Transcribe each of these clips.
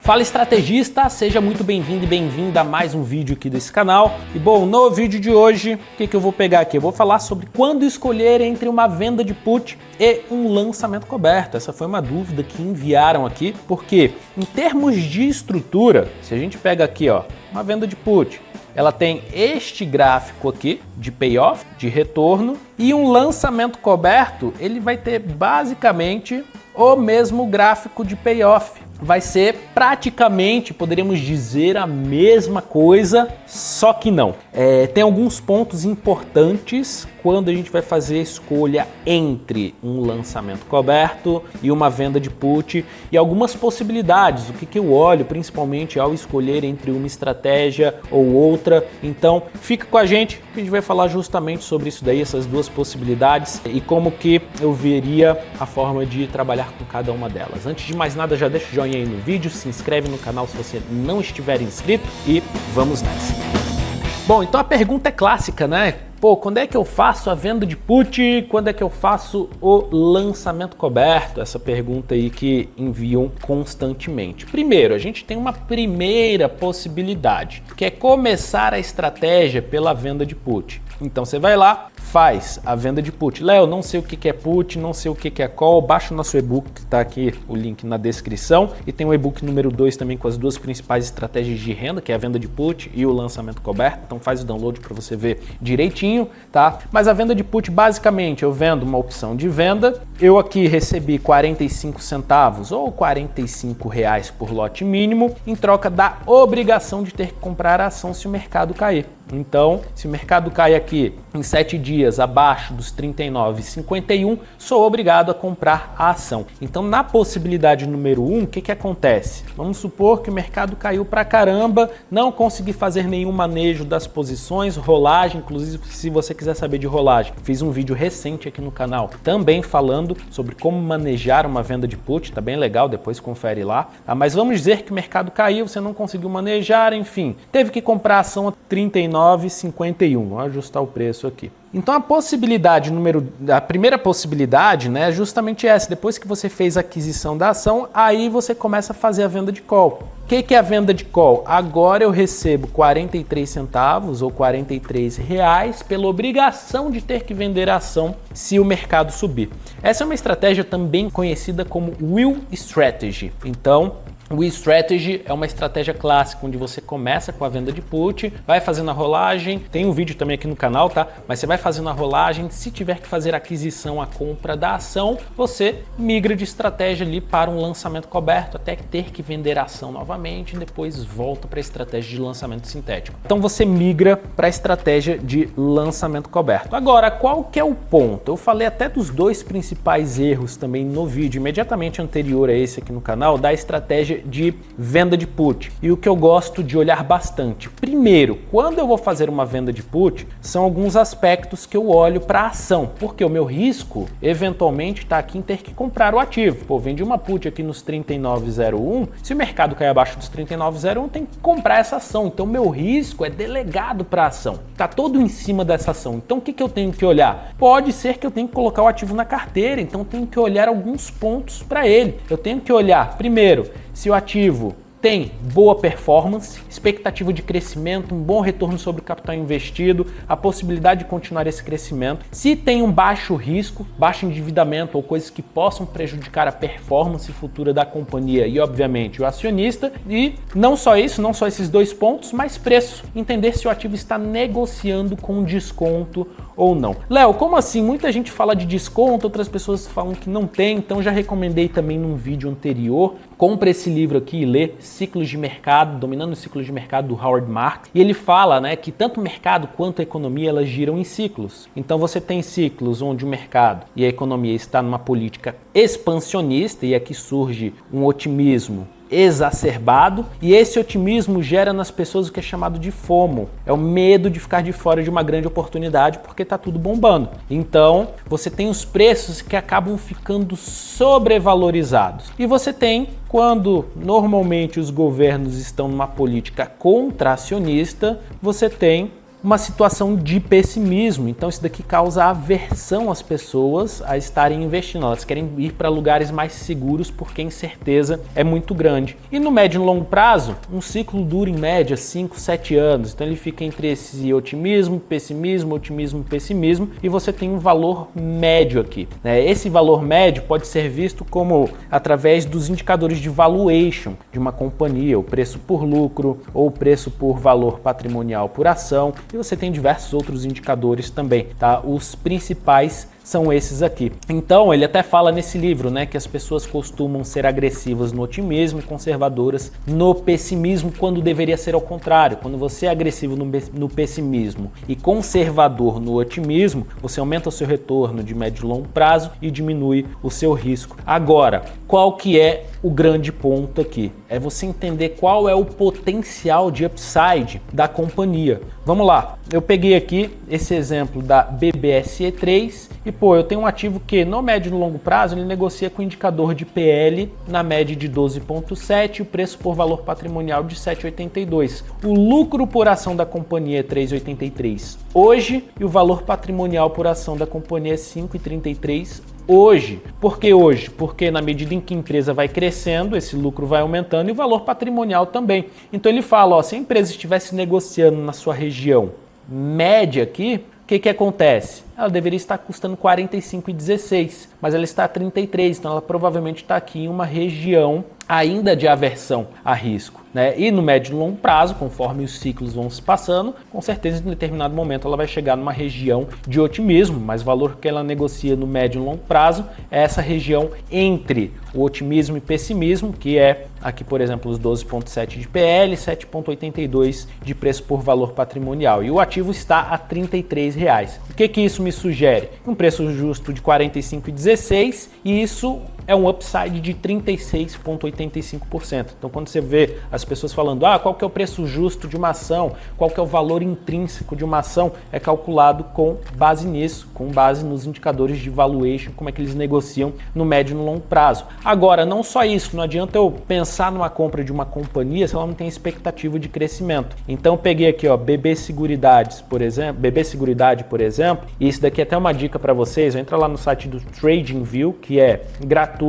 Fala estrategista, seja muito bem-vindo e bem-vinda a mais um vídeo aqui desse canal. E bom, no vídeo de hoje, o que eu vou pegar aqui? Eu vou falar sobre quando escolher entre uma venda de put e um lançamento coberto. Essa foi uma dúvida que enviaram aqui, porque em termos de estrutura, se a gente pega aqui, ó, uma venda de put, ela tem este gráfico aqui de payoff, de retorno, e um lançamento coberto, ele vai ter basicamente o mesmo gráfico de payoff. Vai ser praticamente, poderíamos dizer, a mesma coisa, só que não. Tem alguns pontos importantes quando a gente vai fazer a escolha entre um lançamento coberto e uma venda de put e algumas possibilidades, o que eu olho principalmente ao escolher entre uma estratégia ou outra. Então fica com a gente vai falar justamente sobre isso daí, essas duas possibilidades e como que eu veria a forma de trabalhar com cada uma delas. Antes de mais nada, já deixa o joinha aí no vídeo, se inscreve no canal se você não estiver inscrito e vamos nessa. Bom, então a pergunta é clássica, né? Pô, quando é que eu faço a venda de put? Quando é que eu faço o lançamento coberto? Essa pergunta aí que enviam constantemente. Primeiro, a gente tem uma primeira possibilidade, que é começar a estratégia pela venda de put. Então você vai lá, faz a venda de put. Léo, não sei o que é put, não sei o que é call, baixa o nosso e-book, que está aqui o link na descrição. E tem o e-book número 2 também com as duas principais estratégias de renda, que é a venda de put e o lançamento coberto. Então faz o download para você ver direitinho, tá? Mas a venda de put, basicamente, eu vendo uma opção de venda. Eu aqui recebi 45 centavos ou 45 reais por lote mínimo, em troca da obrigação de ter que comprar a ação se o mercado cair. Então, se o mercado cai aqui em 7 dias abaixo dos 39,51, sou obrigado a comprar a ação. Então, na possibilidade número 1, o que acontece? Vamos supor que o mercado caiu pra caramba, não consegui fazer nenhum manejo das posições, rolagem, inclusive se você quiser saber de rolagem, fiz um vídeo recente aqui no canal também falando sobre como manejar uma venda de put, tá bem legal, depois confere lá. Tá? Mas vamos dizer que o mercado caiu, você não conseguiu manejar, enfim, teve que comprar a ação a 39,51. Vou ajustar o preço aqui. Então a primeira possibilidade, né, é justamente essa. Depois que você fez a aquisição da ação, aí você começa a fazer a venda de call. O que é a venda de call? Agora eu recebo 43 centavos ou 43 reais pela obrigação de ter que vender a ação se o mercado subir. Essa é uma estratégia também conhecida como Will Strategy. Então, o Strategy é uma estratégia clássica onde você começa com a venda de put, vai fazendo a rolagem, tem um vídeo também aqui no canal, tá? Mas você vai fazendo a rolagem, se tiver que fazer a aquisição, a compra da ação, você migra de estratégia ali para um lançamento coberto até ter que vender a ação novamente e depois volta para a estratégia de lançamento sintético. Então você migra para a estratégia de lançamento coberto. Agora, qual que é o ponto? Eu falei até dos dois principais erros também no vídeo imediatamente anterior a esse aqui no canal, da estratégia de venda de put. E o que eu gosto de olhar bastante. Primeiro, quando eu vou fazer uma venda de put, são alguns aspectos que eu olho para a ação, porque o meu risco eventualmente está aqui em ter que comprar o ativo. Pô, vendi uma put aqui nos 39,01, se o mercado cair abaixo dos 39,01, tem que comprar essa ação. Então meu risco é delegado para a ação. Tá todo em cima dessa ação. Então o que eu tenho que olhar? Pode ser que eu tenha que colocar o ativo na carteira, então eu tenho que olhar alguns pontos para ele. Eu tenho que olhar, primeiro, se o ativo tem boa performance, expectativa de crescimento, um bom retorno sobre o capital investido, a possibilidade de continuar esse crescimento. Se tem um baixo risco, baixo endividamento ou coisas que possam prejudicar a performance futura da companhia e, obviamente, o acionista. E não só isso, não só esses dois pontos, mas preço. Entender se o ativo está negociando com desconto ou não. Léo, como assim? Muita gente fala de desconto, outras pessoas falam que não tem, então já recomendei também num vídeo anterior. Compre esse livro aqui e lê Ciclos de Mercado, Dominando os Ciclos de Mercado, do Howard Marks. E ele fala, né, que tanto o mercado quanto a economia, elas giram em ciclos. Então você tem ciclos onde o mercado e a economia está numa política expansionista, e aqui surge um otimismo exacerbado, e esse otimismo gera nas pessoas o que é chamado de FOMO, é o medo de ficar de fora de uma grande oportunidade porque está tudo bombando. Então você tem os preços que acabam ficando sobrevalorizados, e você tem quando normalmente os governos estão numa política contracionista, você tem uma situação de pessimismo. Então isso daqui causa aversão às pessoas a estarem investindo. Elas querem ir para lugares mais seguros porque a incerteza é muito grande. E no médio e longo prazo, um ciclo dura em média 5, 7 anos. Então ele fica entre esse otimismo, pessimismo, e você tem um valor médio aqui. Esse valor médio pode ser visto como através dos indicadores de valuation de uma companhia, o preço por lucro ou o preço por valor patrimonial por ação, e você tem diversos outros indicadores também, tá? Os principais são esses aqui. Então, ele até fala nesse livro, né, que as pessoas costumam ser agressivas no otimismo e conservadoras no pessimismo, quando deveria ser ao contrário. Quando você é agressivo no pessimismo e conservador no otimismo, você aumenta o seu retorno de médio e longo prazo e diminui o seu risco. Agora, qual que é o grande ponto aqui? É você entender qual é o potencial de upside da companhia. Vamos lá, eu peguei aqui esse exemplo da BBSE3 e eu tenho um ativo que no médio e no longo prazo ele negocia com indicador de PL na média de 12,7 e o preço por valor patrimonial de 7,82. O lucro por ação da companhia é 3,83 hoje e o valor patrimonial por ação da companhia é 5,33 hoje. Por que hoje? Porque na medida em que a empresa vai crescendo, esse lucro vai aumentando e o valor patrimonial também. Então ele fala, se a empresa estivesse negociando na sua região média aqui, o que acontece? Ela deveria estar custando 45,16, mas ela está a 33, então ela provavelmente está aqui em uma região ainda de aversão a risco, né? E no médio e longo prazo, conforme os ciclos vão se passando, com certeza em determinado momento ela vai chegar numa região de otimismo, mas o valor que ela negocia no médio e longo prazo é essa região entre o otimismo e pessimismo, que é aqui, por exemplo, os 12,7 de PL, 7,82 de preço por valor patrimonial. E o ativo está a R$ 33. O que isso me sugere? Um preço justo de 45,16 e isso é um upside de 36,85%. Então, quando você vê as pessoas falando, qual que é o preço justo de uma ação, qual que é o valor intrínseco de uma ação, é calculado com base nisso, com base nos indicadores de valuation, como é que eles negociam no médio e no longo prazo. Agora, não só isso, não adianta eu pensar numa compra de uma companhia se ela não tem expectativa de crescimento. Então, eu peguei aqui, BB Seguridade, por exemplo, e isso daqui é até uma dica para vocês, entra lá no site do TradingView, que é gratuito,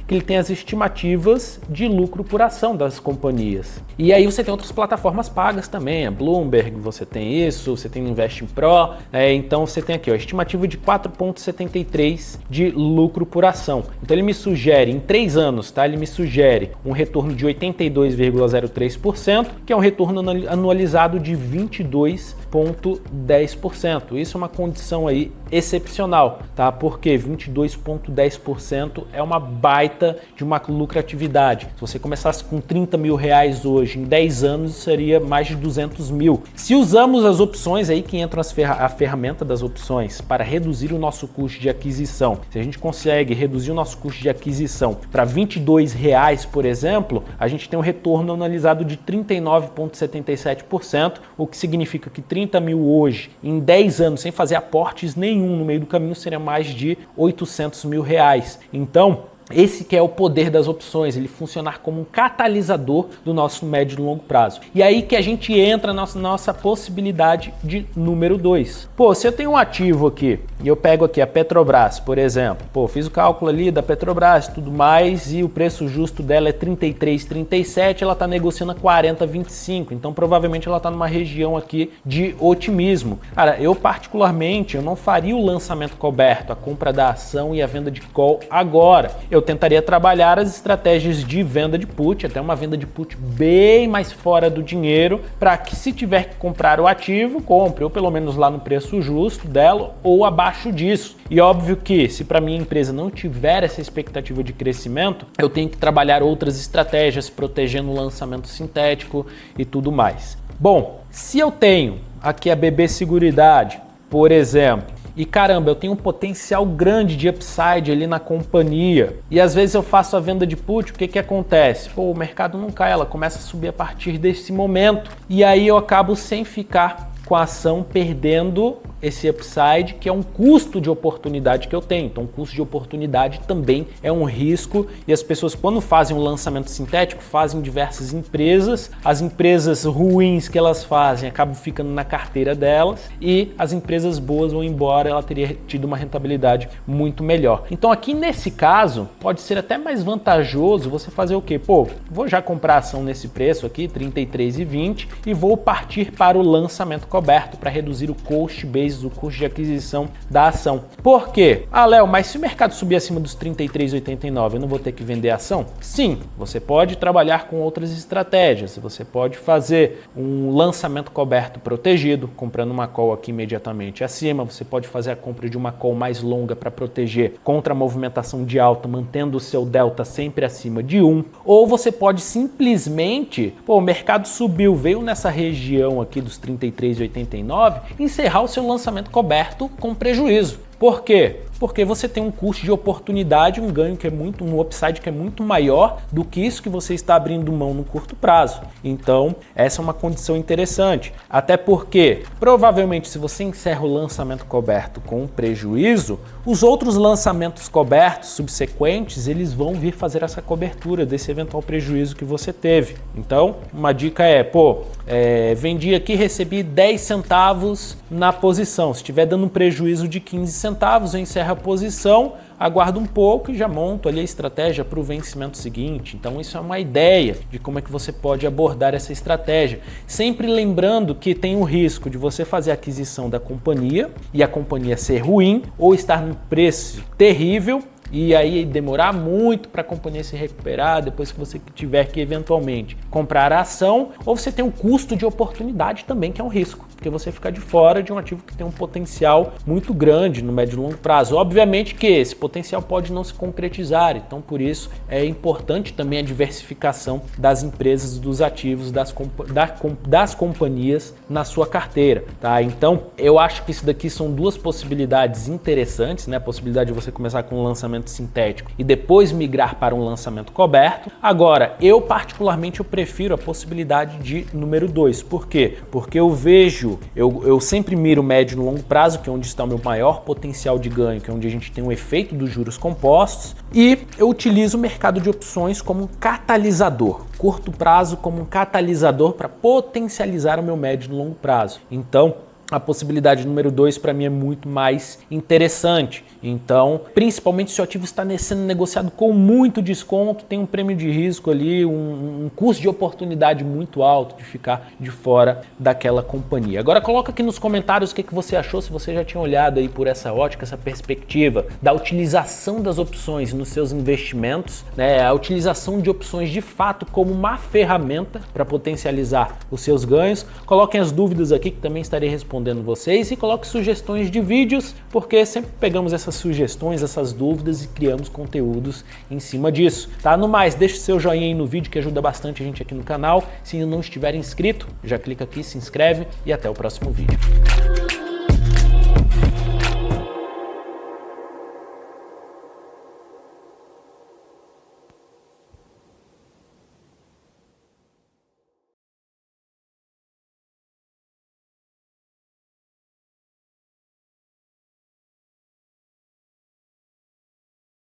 que ele tem as estimativas de lucro por ação das companhias. E aí você tem outras plataformas pagas também, a Bloomberg, você tem isso, você tem o Investing Pro, então você tem aqui a estimativa de 4,73 de lucro por ação. Então ele me sugere, em 3 anos, tá? Ele me sugere um retorno de 82,03%, que é um retorno anualizado de 22,10%. Isso é uma condição aí excepcional, tá? Porque 22,10% é uma baita de uma lucratividade. Se você começasse com 30 mil reais hoje, em 10 anos seria mais de 200 mil. Se usamos as opções aí que entram a ferramenta das opções para reduzir o nosso custo de aquisição, se a gente consegue reduzir o nosso custo de aquisição para 22 reais, por exemplo, a gente tem um retorno analisado de 39,77%, o que significa que 30 mil hoje, em 10 anos, sem fazer aportes nenhum no meio do caminho, seria mais de 800 mil reais. Então, esse que é o poder das opções, ele funcionar como um catalisador do nosso médio e longo prazo. E aí que a gente entra na nossa possibilidade de número 2. Se eu tenho um ativo aqui, e eu pego aqui a Petrobras, por exemplo, fiz o cálculo ali da Petrobras e tudo mais, e o preço justo dela é 33,37, ela está negociando a 40,25, então provavelmente ela está numa região aqui de otimismo. Cara, eu particularmente, eu não faria o lançamento coberto, a compra da ação e a venda de call agora. Eu tentaria trabalhar as estratégias de venda de put, até uma venda de put bem mais fora do dinheiro, para que se tiver que comprar o ativo, compre, ou pelo menos lá no preço justo dela, ou abaixo disso. E óbvio que se para minha empresa não tiver essa expectativa de crescimento, eu tenho que trabalhar outras estratégias, protegendo o lançamento sintético e tudo mais. Bom, se eu tenho aqui a BB Seguridade, por exemplo, e caramba, eu tenho um potencial grande de upside ali na companhia. E às vezes eu faço a venda de put, o que acontece? O mercado não cai, ela começa a subir a partir desse momento. E aí eu acabo sem ficar com a ação perdendo esse upside, que é um custo de oportunidade que eu tenho. Então, o custo de oportunidade também é um risco, e as pessoas, quando fazem um lançamento sintético, fazem diversas empresas. As empresas ruins que elas fazem acabam ficando na carteira delas, e as empresas boas vão embora, ela teria tido uma rentabilidade muito melhor. Então, aqui nesse caso, pode ser até mais vantajoso você fazer o quê? Pô, vou já comprar a ação nesse preço aqui, R$ 33,20, e vou partir para o lançamento coberto para reduzir o cost base, o custo de aquisição da ação. Por quê? Ah, Léo, mas se o mercado subir acima dos R$ 33,89, eu não vou ter que vender a ação? Sim, você pode trabalhar com outras estratégias. Você pode fazer um lançamento coberto protegido, comprando uma call aqui imediatamente acima. Você pode fazer a compra de uma call mais longa para proteger contra a movimentação de alta, mantendo o seu delta sempre acima de 1. Ou você pode simplesmente, o mercado subiu, veio nessa região aqui dos R$ 33,89, encerrar o seu lançamento coberto com prejuízo. Por quê? Porque você tem um custo de oportunidade, um ganho que é um upside que é muito maior do que isso que você está abrindo mão no curto prazo. Então, essa é uma condição interessante. Até porque, provavelmente, se você encerra o lançamento coberto com prejuízo, os outros lançamentos cobertos subsequentes, eles vão vir fazer essa cobertura desse eventual prejuízo que você teve. Então, uma dica é, vendi aqui, recebi 10 centavos na posição. Se estiver dando um prejuízo de 15 centavos, eu encerro a posição, aguardo um pouco e já monto ali a estratégia para o vencimento seguinte. Então isso é uma ideia de como é que você pode abordar essa estratégia. Sempre lembrando que tem o risco de você fazer a aquisição da companhia e a companhia ser ruim ou estar num preço terrível, e aí demorar muito para a companhia se recuperar depois que você tiver que eventualmente comprar a ação, ou você tem um custo de oportunidade também, que é um risco, porque você fica de fora de um ativo que tem um potencial muito grande no médio e longo prazo. Obviamente que esse potencial pode não se concretizar, então por isso é importante também a diversificação das empresas, dos ativos, das companhias na sua carteira, tá? Então eu acho que isso daqui são duas possibilidades interessantes, né? A possibilidade de você começar com um lançamento sintético e depois migrar para um lançamento coberto. Agora, eu particularmente prefiro a possibilidade de número 2. Por quê? Porque eu sempre miro médio e longo prazo, que é onde está o meu maior potencial de ganho, que é onde a gente tem o efeito dos juros compostos, e eu utilizo o mercado de opções como um catalisador, curto prazo como um catalisador para potencializar o meu médio e longo prazo. Então, a possibilidade número 2 para mim é muito mais interessante. Então, principalmente se o ativo está sendo negociado com muito desconto, tem um prêmio de risco ali, um custo de oportunidade muito alto de ficar de fora daquela companhia. Agora coloca aqui nos comentários o que você achou, se você já tinha olhado aí por essa ótica, essa perspectiva da utilização das opções nos seus investimentos, né? A utilização de opções de fato como uma ferramenta para potencializar os seus ganhos. Coloquem as dúvidas aqui que também estarei respondendo vocês, e coloque sugestões de vídeos, porque sempre pegamos essas sugestões, essas dúvidas e criamos conteúdos em cima disso, tá? No mais, deixe seu joinha aí no vídeo que ajuda bastante a gente aqui no canal. Se ainda não estiver inscrito, já clica aqui, se inscreve e até o próximo vídeo.